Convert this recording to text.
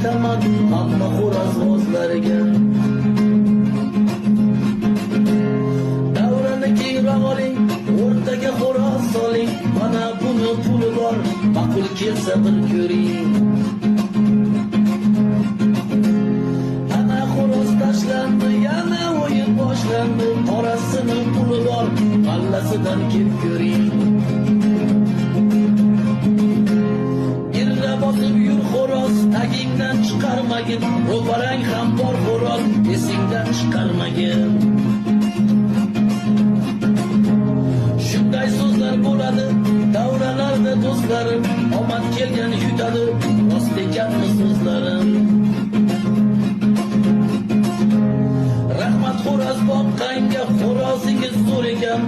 aytaman hamma xo'rozvozlarga. Davrani kengroq oling, o'rtaga xo'roz soling, mana buni puli bor, ma'qul kelsa bir ko'ring. Ana xo'roz tashlandi, yana o'yin boshlandi, qorasini puli bor, g'allasidan kelib ko'ring. Irra bosib yur xo'roz, tagingdan chiqarmagin, ro'parang ham bor xo'roz, esingdan chiqarmagin. Shunday so'zlar bo'ladi davralarda do'stlarim, omad kelgan yutadi, rost ekanmi so'zlarim. Rahmat xo'roz boqqanga, xo'rozingiz zo'r ekan.